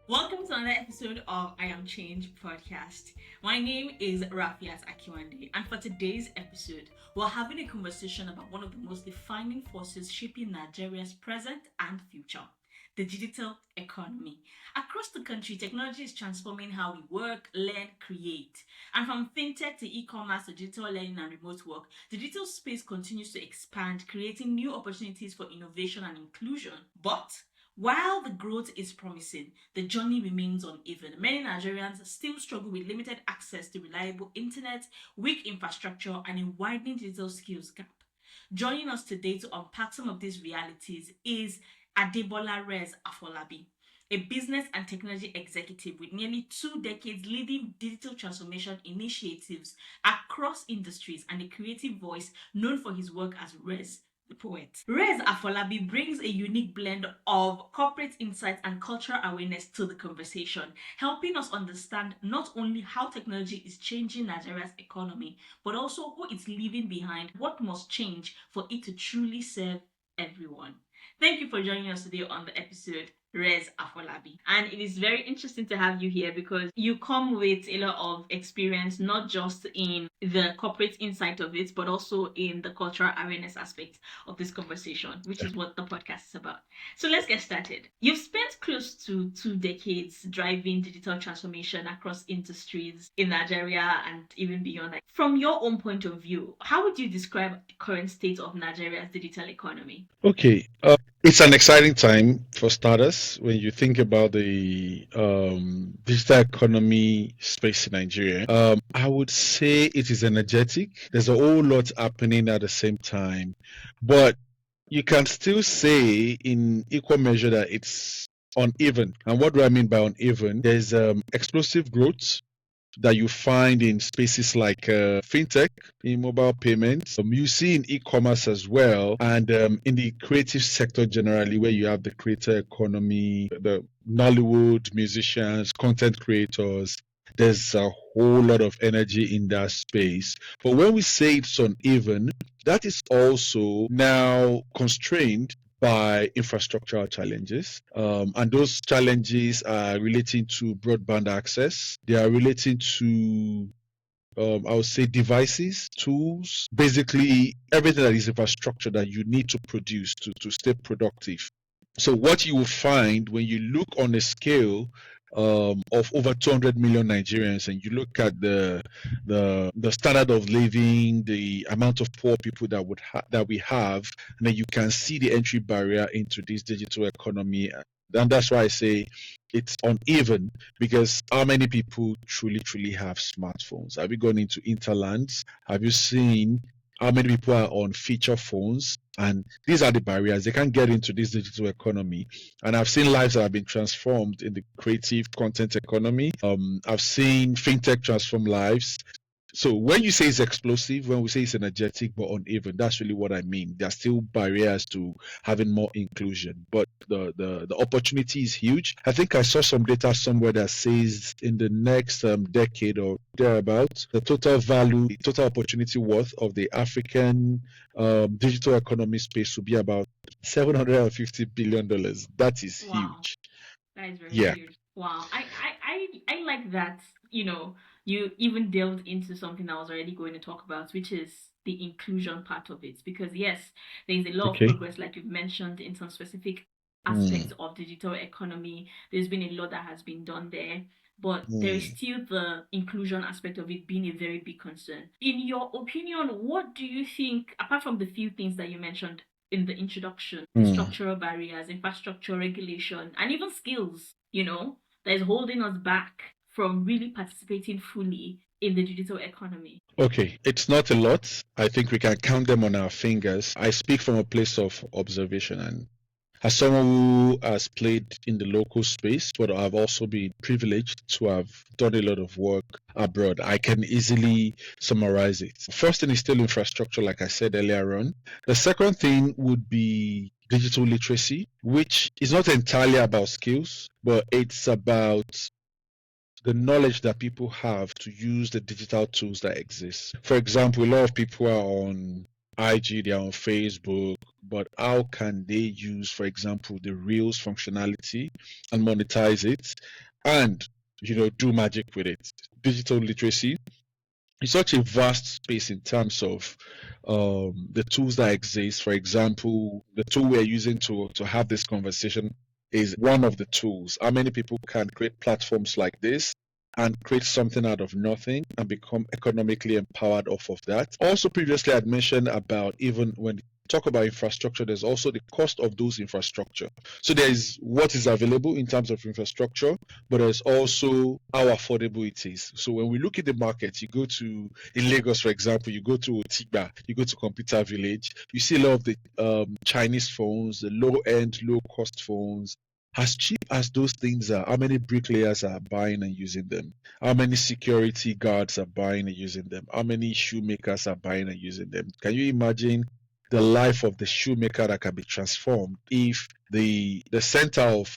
Welcome to another episode of I Am Change podcast. My name is Rafiat Akiwande, and for today's episode, we're having a conversation about one of the most defining forces shaping Nigeria's present and future: the digital economy. Across the country, technology is transforming how we work, learn, create. And from fintech to e-commerce to digital learning and remote work, the digital space continues to expand, creating new opportunities for innovation and inclusion. But while the growth is promising, the journey remains uneven. Many Nigerians still struggle with limited access to reliable internet, weak infrastructure, and a widening digital skills gap. Joining us today to unpack some of these realities is Adebola Rez Afolabi, a business and technology executive with nearly 2 decades leading digital transformation initiatives across industries and a creative voice known for his work as Rez the Poet. Rez Afolabi brings a unique blend of corporate insights and cultural awareness to the conversation, helping us understand not only how technology is changing Nigeria's economy, but also who it's leaving behind, what must change for it to truly serve everyone. Thank you for joining us today on the episode, Rez Afolabi. And it is very interesting to have you here because you come with a lot of experience, not just in the corporate insight of it, but also in the cultural awareness aspect of this conversation, which is what the podcast is about. So let's get started. You've spent close to 2 decades driving digital transformation across industries in Nigeria and even beyond. From your own point of view, how would you describe the current state of Nigeria's digital economy? Okay, it's an exciting time for starters when you think about the digital economy space in Nigeria. I would say it is energetic. There's a whole lot happening at the same time, but you can still say in equal measure that it's uneven. And what do I mean by uneven? There's explosive growth that you find in spaces like fintech, in mobile payments. You see in e-commerce as well, and in the creative sector generally, where you have the creator economy, the Nollywood musicians, content creators. There's a whole lot of energy in that space. But when we say it's uneven, that is also now constrained by infrastructural challenges. And those challenges are relating to broadband access. They are relating to, I would say, devices, tools, basically everything that is infrastructure that you need to produce to stay productive. So what you will find when you look on a scale of over 200 million Nigerians, and you look at the standard of living, the amount of poor people that we have, and then you can see the entry barrier into this digital economy. And that's why I say it's uneven, because how many people truly have smartphones? Have you gone into interlands? Have you seen how many people are on feature phones? And these are the barriers. They can't get into this digital economy. And I've seen lives that have been transformed in the creative content economy. I've seen fintech transform lives. So when you say it's explosive, when we say it's energetic but uneven, that's really what I mean. There are still barriers to having more inclusion, but the opportunity is huge. I think I saw some data somewhere that says in the next decade or thereabouts, the total value, the total opportunity worth of the African digital economy space will be about $750 billion. That is Wow. huge. That is very Yeah. huge. Wow. I like that, you even delved into something I was already going to talk about, which is the inclusion part of it. Because yes, there's a lot of Okay. progress, like you've mentioned, in some specific Mm, aspects of digital economy. There's been a lot that has been done there. But there is mm, still the inclusion aspect of it being a very big concern. In your opinion, what do you think, apart from the few things that you mentioned in the introduction, the mm. structural barriers, infrastructure, regulation, and even skills, that is holding us back from really participating fully in the digital economy? Okay, it's not a lot. I think we can count them on our fingers. I speak from a place of observation, and as someone who has played in the local space, but I've also been privileged to have done a lot of work abroad, I can easily summarize it. First thing is still infrastructure, like I said earlier on. The second thing would be digital literacy, which is not entirely about skills, but it's about the knowledge that people have to use the digital tools that exist. For example, a lot of people are on IG, they're on Facebook, but how can they use, for example, the Reels functionality and monetize it and, do magic with it? Digital literacy is such a vast space in terms of the tools that exist. For example, the tool we're using to have this conversation is one of the tools. How many people can create platforms like this and create something out of nothing and become economically empowered off of that? Also, previously, I'd mentioned about even when talk about infrastructure, there's also the cost of those infrastructure. So there is what is available in terms of infrastructure, but there's also how affordable it is. So when we look at the market, you go to in Lagos, for example, you go to Otigba, you go to Computer Village, you see a lot of the Chinese phones, the low-end, low-cost phones. As cheap as those things are, how many bricklayers are buying and using them? How many security guards are buying and using them? How many shoemakers are buying and using them? Can you imagine the life of the shoemaker that can be transformed if the center of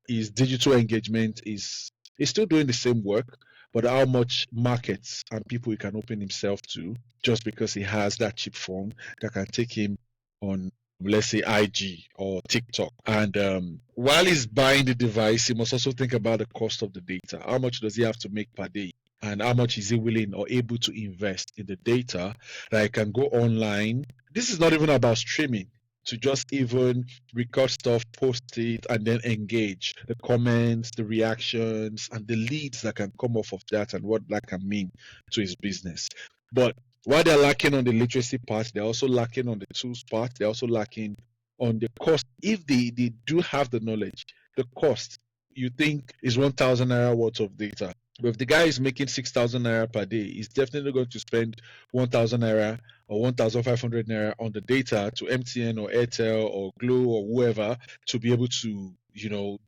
his digital engagement is still doing the same work, but how much markets and people he can open himself to just because he has that cheap phone that can take him on, let's say, IG or TikTok. And while he's buying the device, he must also think about the cost of the data. How much does he have to make per day? And how much is he willing or able to invest in the data that he can go online? This is not even about streaming, to just even record stuff, post it, and then engage the comments, the reactions, and the leads that can come off of that and what that can mean to his business. But while they're lacking on the literacy part, they're also lacking on the tools part, they're also lacking on the cost. If they do have the knowledge, the cost you think is 1,000 naira worth of data. But if the guy is making 6,000 naira per day, he's definitely going to spend 1,000 naira or 1,500 naira on the data to MTN or Airtel or Glo or whoever to be able to,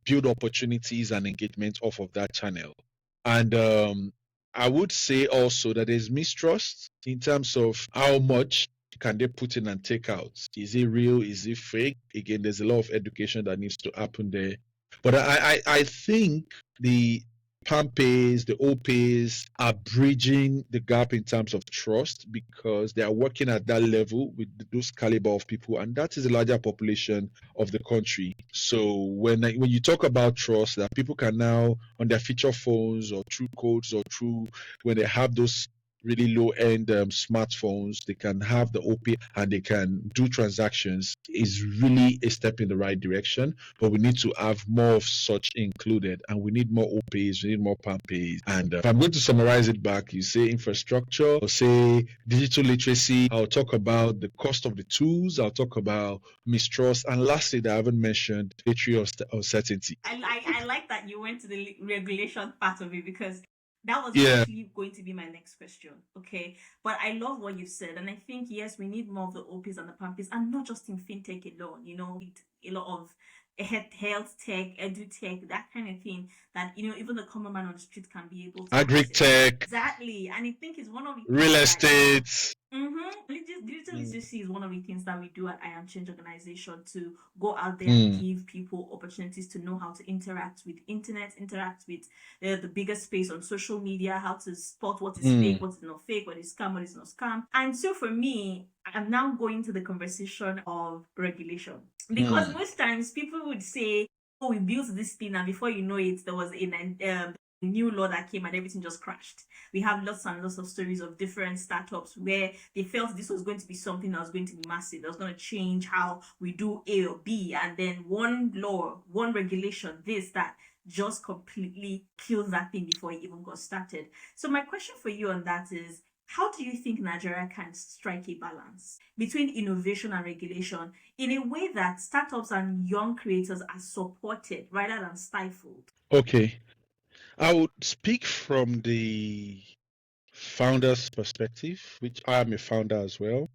build opportunities and engagement off of that channel. And I would say also that there's mistrust in terms of how much can they put in and take out. Is it real? Is it fake? Again, there's a lot of education that needs to happen there. But I think the PAMPAs, the OPAs are bridging the gap in terms of trust because they are working at that level with those caliber of people, and that is a larger population of the country. So when you talk about trust, that people can now on their feature phones or through codes or through when they have those really low-end smartphones, they can have the OP and they can do transactions is really a step in the right direction. But we need to have more of such included, and we need more OPs, we need more PAMPAs. And if I'm going to summarize it back, you say infrastructure, or say digital literacy. I'll talk about the cost of the tools. I'll talk about mistrust, and lastly, that I haven't mentioned, regulatory uncertainty. I like that you went to the regulation part of it because that was Yeah. actually going to be my next question. Okay. But I love what you said. And I think, yes, we need more of the OPs and the PAMPs, and not just in fintech alone, a lot of health tech, edu tech, that kind of thing that, even the common man on the street can be able to Agri access. tech, Exactly. And I think it's one of the real things that, estate. digital literacy is one of the things that we do at I Am Change organization to go out there and Mm. give people opportunities to know how to interact with internet, interact with the biggest space on social media, how to spot what is fake, what is not fake, what is scam, what is not scam. And so for me, I'm now going to the conversation of regulation because most times people would say, "Oh, we built this thing," and before you know it, there was a new law that came and everything just crashed. We have lots and lots of stories of different startups where they felt this was going to be something that was going to be massive, that was going to change how we do A or B, and then one law, one regulation, this, that, just completely kills that thing before it even got started. So my question for you on that is, how do you think Nigeria can strike a balance between innovation and regulation in a way that startups and young creators are supported rather than stifled? Okay. I would speak from the founder's perspective, which I am a founder as well.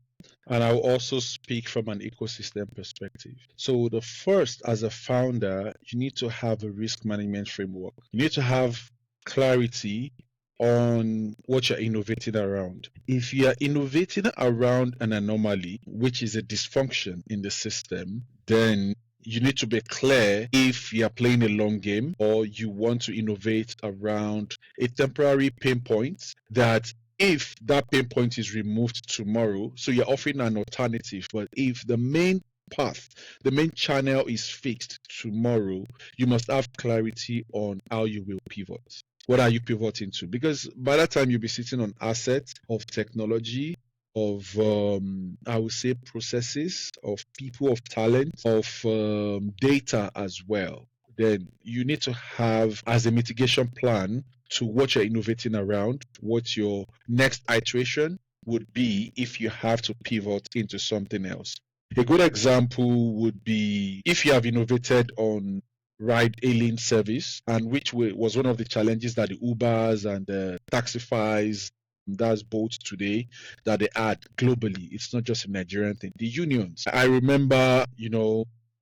And I will also speak from an ecosystem perspective. So, the first, as a founder, you need to have a risk management framework. You need to have clarity on what you're innovating around. If you are innovating around an anomaly, which is a dysfunction in the system, then you need to be clear if you are playing a long game or you want to innovate around a temporary pain point that if that pain point is removed tomorrow, so you're offering an alternative, but if the main path, the main channel is fixed tomorrow, you must have clarity on how you will pivot. What are you pivoting to? Because by that time, you'll be sitting on assets of technology, of I would say processes, of people, of talent, of data as well. Then you need to have as a mitigation plan to what you're innovating around, what your next iteration would be if you have to pivot into something else. A good example would be if you have innovated on ride hailing service, and which was one of the challenges that the Ubers and the Taxifys, that's Bolt today, that they had globally. It's not just a Nigerian thing. The unions. I remember,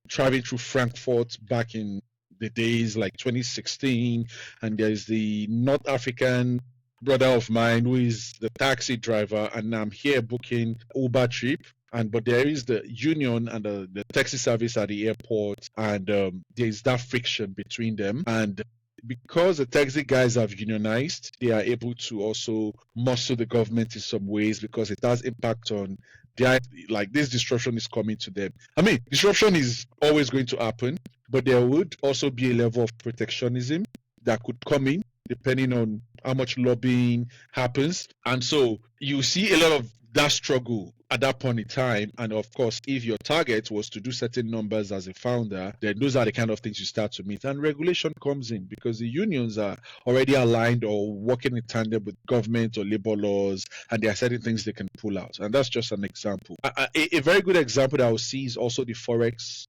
traveling through Frankfurt back in the days like 2016, and there's the North African brother of mine who is the taxi driver, and I'm here booking Uber trip. But there is the union and the taxi service at the airport, and there's that friction between them. And because the taxi guys have unionized, they are able to also muscle the government in some ways because it has impact on their, like, this disruption is coming to them. I mean, disruption is always going to happen, but there would also be a level of protectionism that could come in depending on how much lobbying happens. And so you see a lot of that struggle at that point in time. And of course, if your target was to do certain numbers as a founder, then those are the kind of things you start to meet. And regulation comes in because the unions are already aligned or working in tandem with government or labor laws, and there are certain things they can pull out. And that's just an example. A very good example that I would see is also the Forex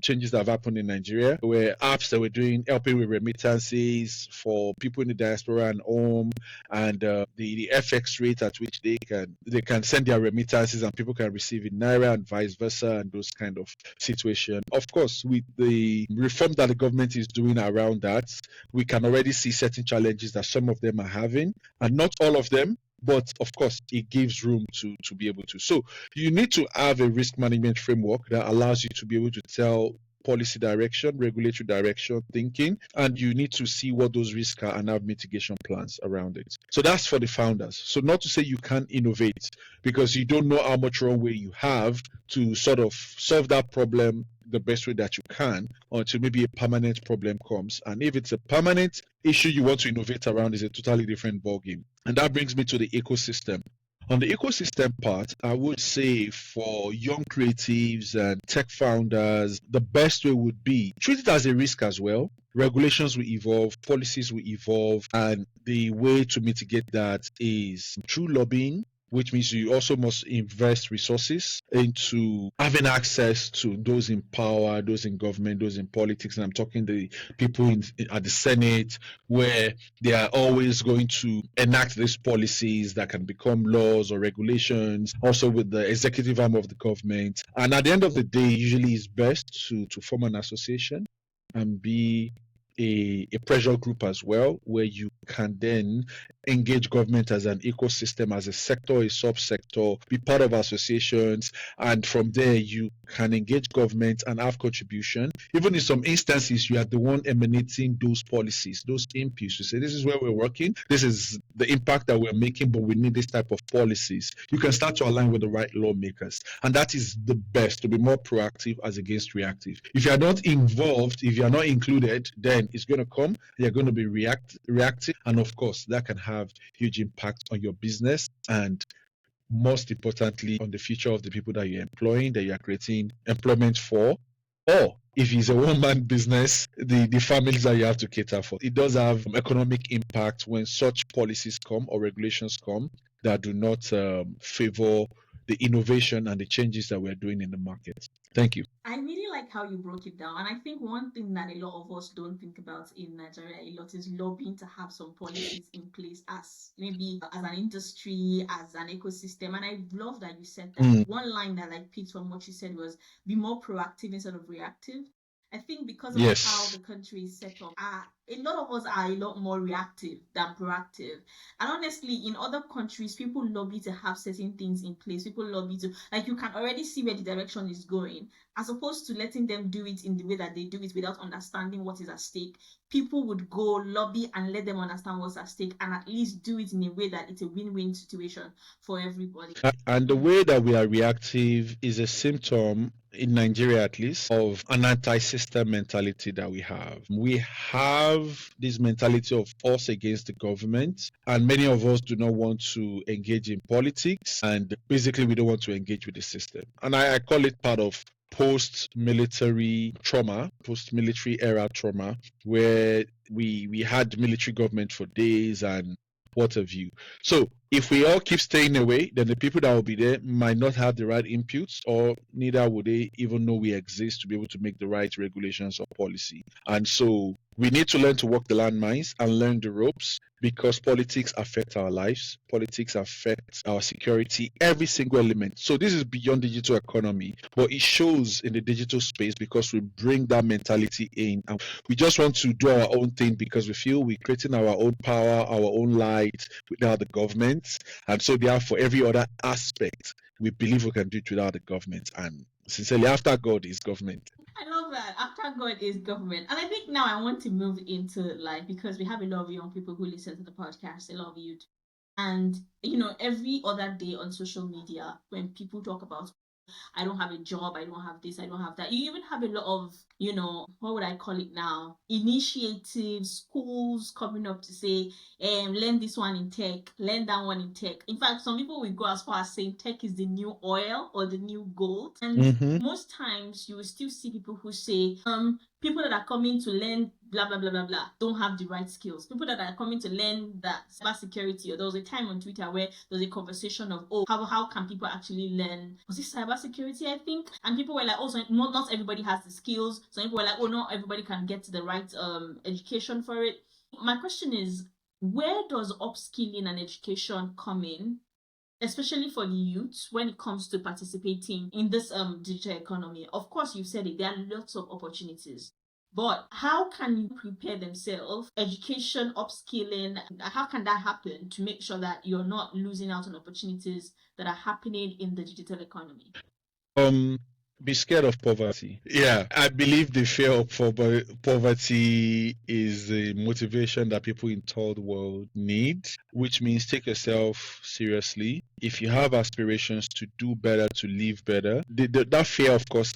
changes that have happened in Nigeria, where apps that were doing helping with remittances for people in the diaspora and home, and the FX rate at which they can send their remittances and people can receive in naira and vice versa, and those kind of situations. Of course, with the reform that the government is doing around that, we can already see certain challenges that some of them are having, and not all of them, but of course it gives room to be able to. So you need to have a risk management framework that allows you to be able to tell policy direction, regulatory direction, thinking, and you need to see what those risks are and have mitigation plans around it. So that's for the founders. So not to say you can't innovate because you don't know how much runway you have to sort of solve that problem the best way that you can until maybe a permanent problem comes. And if it's a permanent issue you want to innovate around, is a totally different ballgame. And that brings me to the ecosystem. On the ecosystem part, I would say for young creatives and tech founders, the best way would be treat it as a risk as well. Regulations will evolve, policies will evolve, and the way to mitigate that is through lobbying, which means you also must invest resources into having access to those in power, those in government, those in politics. And I'm talking the people at the Senate, where they are always going to enact these policies that can become laws or regulations, also with the executive arm of the government. And at the end of the day, usually it's best to form an association and be a pressure group as well, where you can then engage government as an ecosystem, as a sector, a subsector, be part of associations, and from there you can engage government and have contribution. Even in some instances, you are the one emanating those policies, those inputs. You say, this is where we're working, this is the impact that we're making, but we need this type of policies. You can start to align with the right lawmakers, and that is the best, to be more proactive as against reactive. If you are not involved, if you are not included, then it's going to come, you're going to be reactive, and of course that can have huge impact on your business, and most importantly on the future of the people that you're employing, that you're creating employment for. Or if it's a one-man business, the families that you have to cater for. It does have economic impact when such policies come or regulations come that do not favor the innovation and the changes that we're doing in the market. Thank you. I really like how you broke it down. And I think one thing that a lot of us don't think about in Nigeria a lot is lobbying to have some policies in place as maybe as an industry, as an ecosystem. And I love that you said that. One line that I picked from what you said was be more proactive instead of reactive. I think because of how the country is set up, a lot of us are a lot more reactive than proactive. And honestly, in other countries, people lobby to have certain things in place. People lobby to, like, you can already see where the direction is going, as opposed to letting them do it in the way that they do it without understanding what is at stake. People would go lobby and let them understand what's at stake, and at least do it in a way that it's a win-win situation for everybody. And the way that we are reactive is a symptom, in Nigeria at least, of an anti-system mentality that we have. We have this mentality of us against the government, and many of us do not want to engage in politics, and basically we don't want to engage with the system. And I call it part of post-military trauma, post-military era trauma, where we had military government for days and what have you. So if we all keep staying away, then the people that will be there might not have the right inputs, or neither would they even know we exist to be able to make the right regulations or policy. And so we need to learn to walk the landmines and learn the ropes, because politics affect our lives, politics affect our security, every single element. So this is beyond digital economy, but it shows in the digital space because we bring that mentality in, and we just want to do our own thing because we feel we're creating our own power, our own light without the government. And so therefore every other aspect we believe we can do it without the government. And sincerely, after God is government. I love that. After God is government. And I think now I want to move into life, because we have a lot of young people who listen to the podcast, a lot of youth. And, every other day on social media, when people talk about, I don't have a job, I don't have this, I don't have that, you even have a lot of, what would I call it now? Initiatives, schools coming up to say, learn this one in tech, learn that one in tech. In fact, some people will go as far as saying tech is the new oil or the new gold. And most times you will still see people who say, people that are coming to learn blah, blah, blah, blah, blah, don't have the right skills. People that are coming to learn that cybersecurity, or there was a time on Twitter where there was a conversation of, how can people actually learn, was it cybersecurity, I think? And people were like, so not everybody has the skills. Some people were like, not everybody can get to the right education for it. My question is, where does upskilling and education come in, especially for the youth, when it comes to participating in this digital economy? Of course, you said it, there are lots of opportunities. But how can you prepare themselves, education, upskilling, how can that happen to make sure that you're not losing out on opportunities that are happening in the digital economy? Be scared of poverty. Yeah, I believe the fear of poverty is the motivation that people in third world need, which means take yourself seriously. If you have aspirations to do better, to live better, that fear, of course,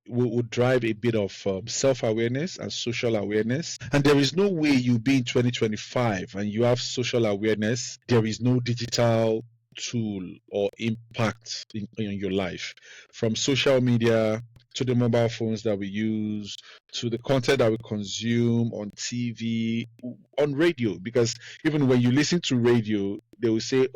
will drive a bit of self-awareness and social awareness. And there is no way you be in 2025 and you have social awareness, there is no digital tool or impact in your life, from social media to the mobile phones that we use, to the content that we consume on TV, on radio. Because even when you listen to radio, they will say,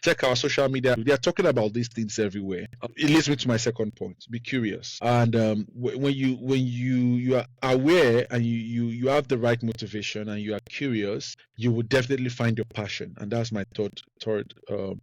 check our social media. They are talking about these things everywhere. It leads me to my second point: be curious. And when you are aware and you have the right motivation and you are curious, you will definitely find your passion. And that's my third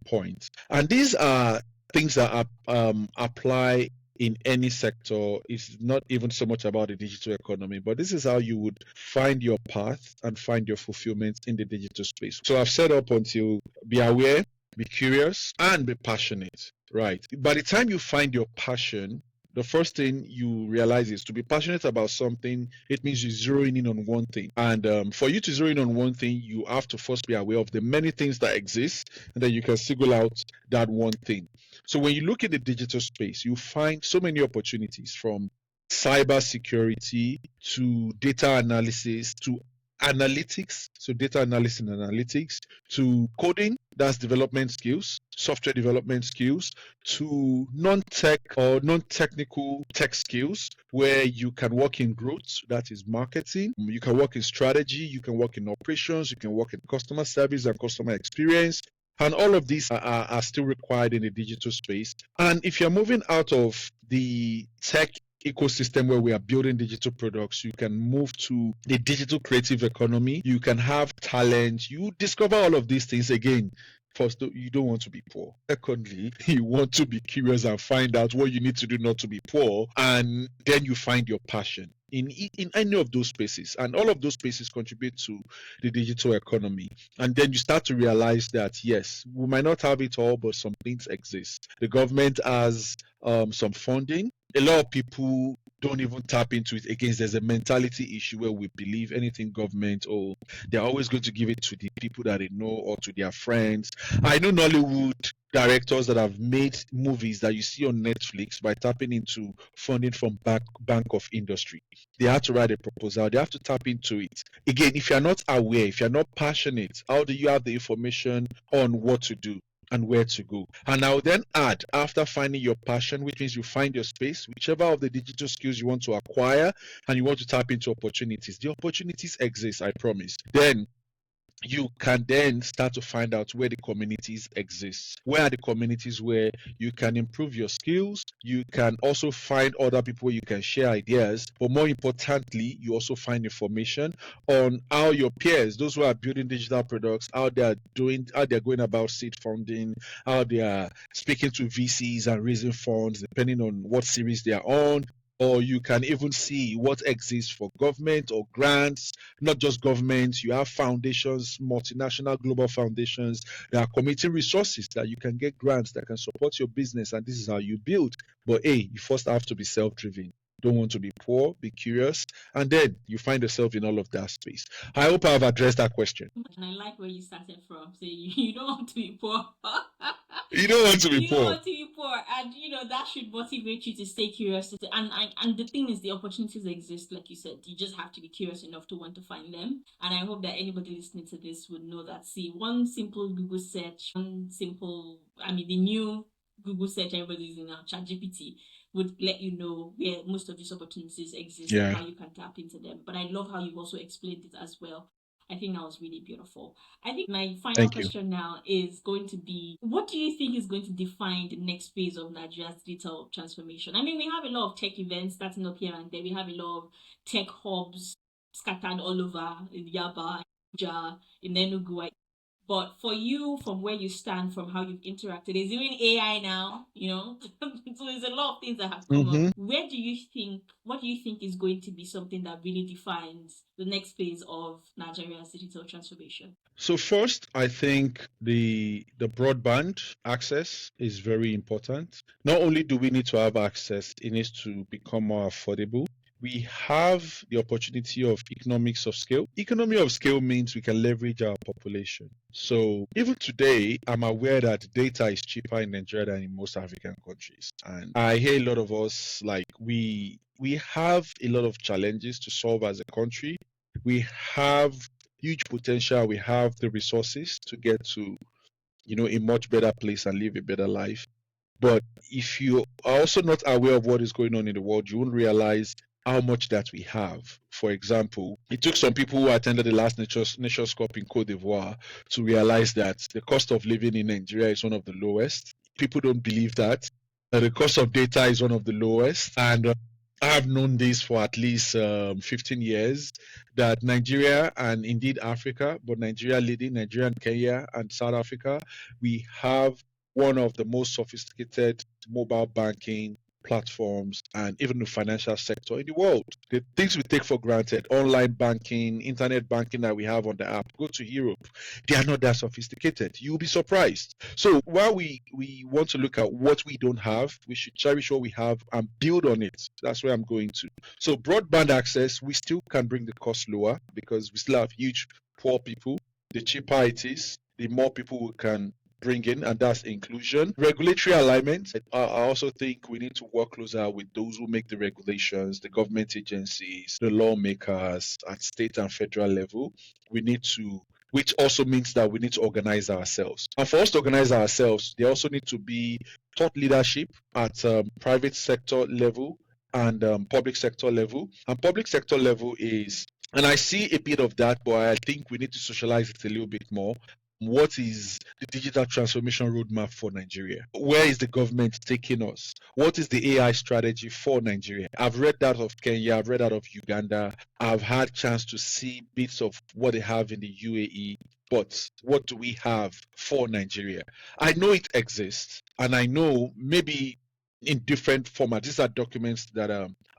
point. And these are things that apply in any sector. It's not even so much about the digital economy, but this is how you would find your path and find your fulfillment in the digital space. So I've said up until be aware, be curious, and be passionate, right? By the time you find your passion, the first thing you realize is to be passionate about something, it means you're zeroing in on one thing. And for you to zero in on one thing, you have to first be aware of the many things that exist, and then you can single out that one thing. So when you look at the digital space, you find so many opportunities, from cyber security to data analysis to analytics, so data analysis and analytics, to coding, that's development skills, software development skills, to non-tech or non-technical tech skills, where you can work in growth, that is marketing, you can work in strategy, you can work in operations, you can work in customer service and customer experience. And all of these are still required in the digital space. And if you're moving out of the tech ecosystem where we are building digital products, you can move to the digital creative economy. You can have talent. You discover all of these things. Again, first, you don't want to be poor. Secondly, you want to be curious and find out what you need to do not to be poor. And then you find your passion in any of those spaces. And all of those spaces contribute to the digital economy. And then you start to realize that, yes, we might not have it all, but some things exist. The government has some funding. A lot of people don't even tap into it. Again, there's a mentality issue where we believe anything government, or they're always going to give it to the people that they know or to their friends. I know Nollywood directors that have made movies that you see on Netflix by tapping into funding from Bank of Industry. They have to write a proposal. They have to tap into it. Again, if you're not aware, if you're not passionate, how do you have the information on what to do and where to go? And I'll then add, after finding your passion, which means you find your space, whichever of the digital skills you want to acquire, and you want to tap into opportunities. The opportunities exist, I promise. Then you can then start to find out where the communities exist. Where are the communities where you can improve your skills? You can also find other people where you can share ideas. But more importantly, you also find information on how your peers, those who are building digital products, how they are doing, how they're going about seed funding, how they are speaking to VCs and raising funds, depending on what series they are on. Or you can even see what exists for government or grants, not just governments. You have foundations, multinational global foundations that are committing resources that you can get grants that can support your business, and this is how you build. But hey, you first have to be self-driven. Don't want to be poor, be curious, and then you find yourself in all of that space. I hope I've addressed that question. And I like where you started from. So you don't want to be poor. You don't want to be You don't poor. want to be poor, and that should motivate you to stay curious. And the thing is, the opportunities exist, like you said. You just have to be curious enough to want to find them. And I hope that anybody listening to this would know that. See, one simple Google search, the new Google search everybody's using now, ChatGPT, would let you know where most of these opportunities exist and how you can tap into them. But I love how you've also explained it as well. I think that was really beautiful. I think my final question now is going to be, what do you think is going to define the next phase of Nigeria's digital transformation? I mean, we have a lot of tech events starting up here and there. We have a lot of tech hubs scattered all over in Yaba, in Enugu. But for you, from where you stand, from how you've interacted, there's even AI now, so there's a lot of things that have come up. What do you think is going to be something that really defines the next phase of Nigeria's digital transformation? So first, I think the broadband access is very important. Not only do we need to have access, it needs to become more affordable. We have the opportunity of economics of scale. Economy of scale means we can leverage our population. So even today, I'm aware that data is cheaper in Nigeria than in most African countries. And I hear a lot of us, like we have a lot of challenges to solve as a country. We have huge potential. We have the resources to get to, a much better place and live a better life. But if you are also not aware of what is going on in the world, you won't realize how much that we have. For example, it took some people who attended the last Nations Cup in Cote d'Ivoire to realize that the cost of living in Nigeria is one of the lowest. People don't believe that. The cost of data is one of the lowest. And I have known this for at least 15 years, that Nigeria and indeed Africa, but Nigeria leading, Nigeria and Kenya and South Africa, we have one of the most sophisticated mobile banking platforms and even the financial sector in the world. The things we take for granted, online banking, internet banking that we have on the app, go to Europe, they are not that sophisticated. You'll be surprised. So while we want to look at what we don't have, we should cherish what we have and build on it. That's where I'm going to. So broadband access, we still can bring the cost lower because we still have huge poor people. The cheaper it is, the more people we can bring in, and that's inclusion. Regulatory alignment. I also think we need to work closer with those who make the regulations, the government agencies, the lawmakers at state and federal level. Which also means that we need to organize ourselves. And for us to organize ourselves, there also need to be thought leadership at private sector level and public sector level. And public sector level and I see a bit of that, but I think we need to socialize it a little bit more. What is the digital transformation roadmap for Nigeria? Where is the government taking us? What is the AI strategy for Nigeria? I've read that of Kenya, I've read that of Uganda. I've had chance to see bits of what they have in the UAE, but what do we have for Nigeria? I know it exists, and I know maybe in different formats. These are documents that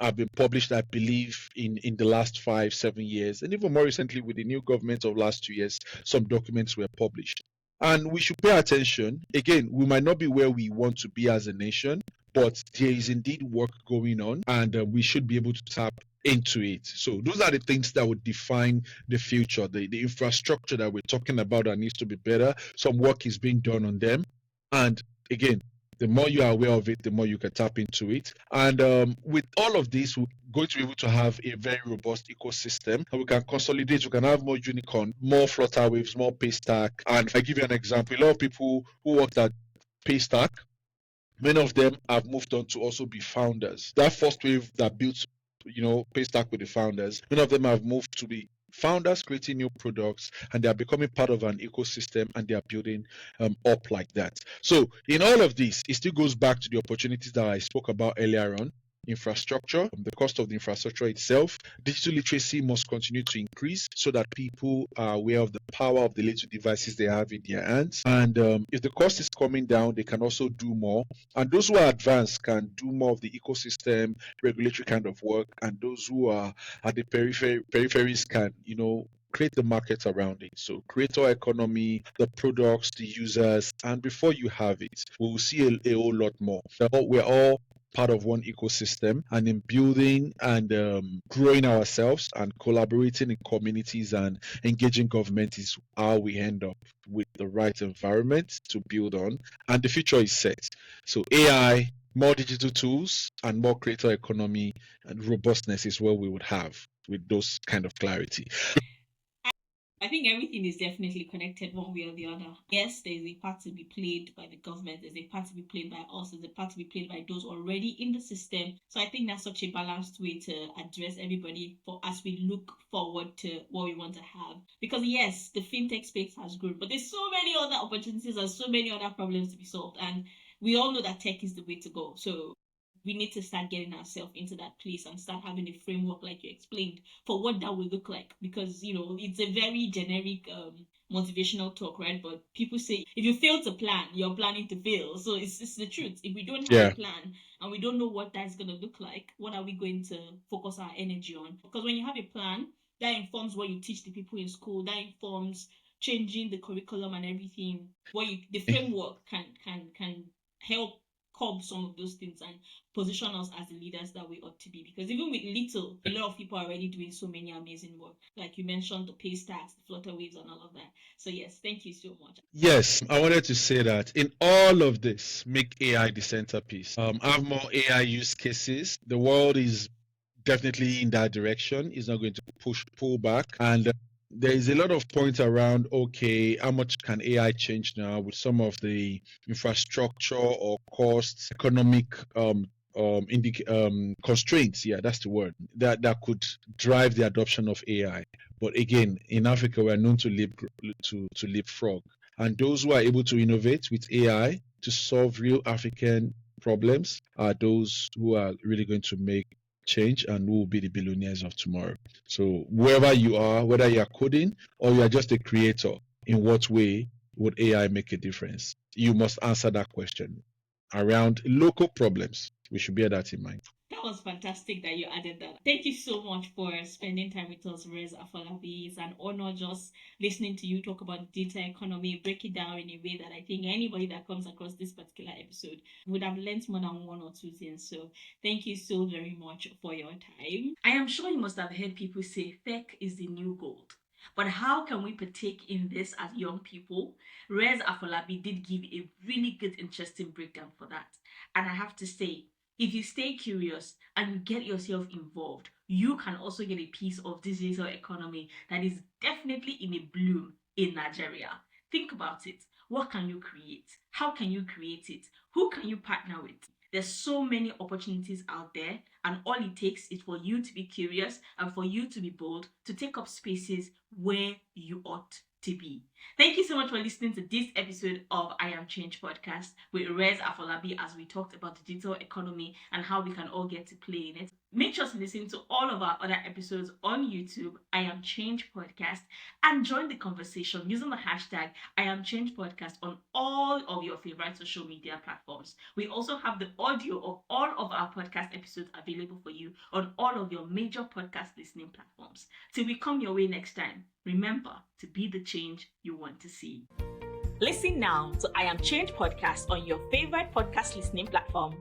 have been published, I believe, in the last 5-7 years, and even more recently with the new government of last 2 years, some documents were published. And we should pay attention. Again, we might not be where we want to be as a nation, but there is indeed work going on, and we should be able to tap into it. So those are the things that would define the future, the infrastructure that we're talking about that needs to be better. Some work is being done on them. And again, the more you are aware of it, the more you can tap into it. And with all of this, we're going to be able to have a very robust ecosystem. And we can consolidate, we can have more unicorn, more flutter waves, more paystack. And if I give you an example, a lot of people who worked at paystack, many of them have moved on to also be founders. That first wave that built, paystack with the founders, many of them have moved to be founders creating new products, and they are becoming part of an ecosystem, and they are building up like that. So in all of this, it still goes back to the opportunities that I spoke about earlier on. Infrastructure, the cost of the infrastructure itself. Digital literacy must continue to increase so that people are aware of the power of the little devices they have in their hands. And if the cost is coming down, they can also do more. And those who are advanced can do more of the ecosystem, regulatory kind of work. And those who are at the peripheries can, create the market around it. So creator economy, the products, the users, and before you have it, we will see a whole lot more. We're all part of one ecosystem, and in building and growing ourselves and collaborating in communities and engaging government is how we end up with the right environment to build on, and the future is set. So AI, more digital tools, and more creator economy and robustness is what we would have with those kind of clarity. I think everything is definitely connected one way or the other. Yes, there's a part to be played by the government, there's a part to be played by us, there's a part to be played by those already in the system. So I think that's such a balanced way to address everybody for as we look forward to what we want to have. Because yes, the fintech space has grown, but there's so many other opportunities and so many other problems to be solved. And we all know that tech is the way to go. So we need to start getting ourselves into that place and start having a framework like you explained for what that will look like, because it's a very generic motivational talk, right? But people say if you fail to plan, you're planning to fail. So it's the truth. If we don't have a Yeah. plan and we don't know what that's going to look like, what are we going to focus our energy on? Because when you have a plan, that informs what you teach the people in school, that informs changing the curriculum and everything. The framework can help curb some of those things and position us as the leaders that we ought to be. Because even with little, a lot of people are already doing so many amazing work. Like you mentioned, the pay stacks, the flutter waves, and all of that. So yes, thank you so much. Yes, I wanted to say that in all of this, make AI the centerpiece. Have more AI use cases. The world is definitely in that direction. It's not going to pull back. And there is a lot of points around, okay, how much can AI change now with some of the infrastructure or costs, economic constraints. Yeah, that's the word that could drive the adoption of AI. But again, in Africa, we're known to leapfrog, and those who are able to innovate with AI to solve real African problems are those who are really going to make change and who will be the billionaires of tomorrow. So wherever you are, whether you are coding or you are just a creator, in what way would AI make a difference? You must answer that question around local problems. We should bear that in mind. That was fantastic that you added that. Thank you so much for spending time with us, Rez Afolabi. It's an honor just listening to you talk about the data economy, break it down in a way that I think anybody that comes across this particular episode would have learned more than one or two things. So thank you so very much for your time. I am sure you must have heard people say tech is the new gold. But how can we partake in this as young people? Rez Afolabi did give a really good, interesting breakdown for that. And I have to say, if you stay curious and you get yourself involved, you can also get a piece of this digital economy that is definitely in a bloom in Nigeria. Think about it. What can you create? How can you create it? Who can you partner with? There's so many opportunities out there, and all it takes is for you to be curious and for you to be bold to take up spaces where you ought to be. Thank you so much for listening to this episode of I Am Change podcast with Rez Afolabi as we talked about the digital economy and how we can all get to play in it. Make sure to listen to all of our other episodes on YouTube, I Am Change podcast, and join the conversation using the hashtag I Am Change podcast on all of your favorite social media platforms. We also have the audio of all of our podcast episodes available for you on all of your major podcast listening platforms. Till we come your way next time, remember to be the change you want to see. Listen now to I Am Change podcast on your favorite podcast listening platform.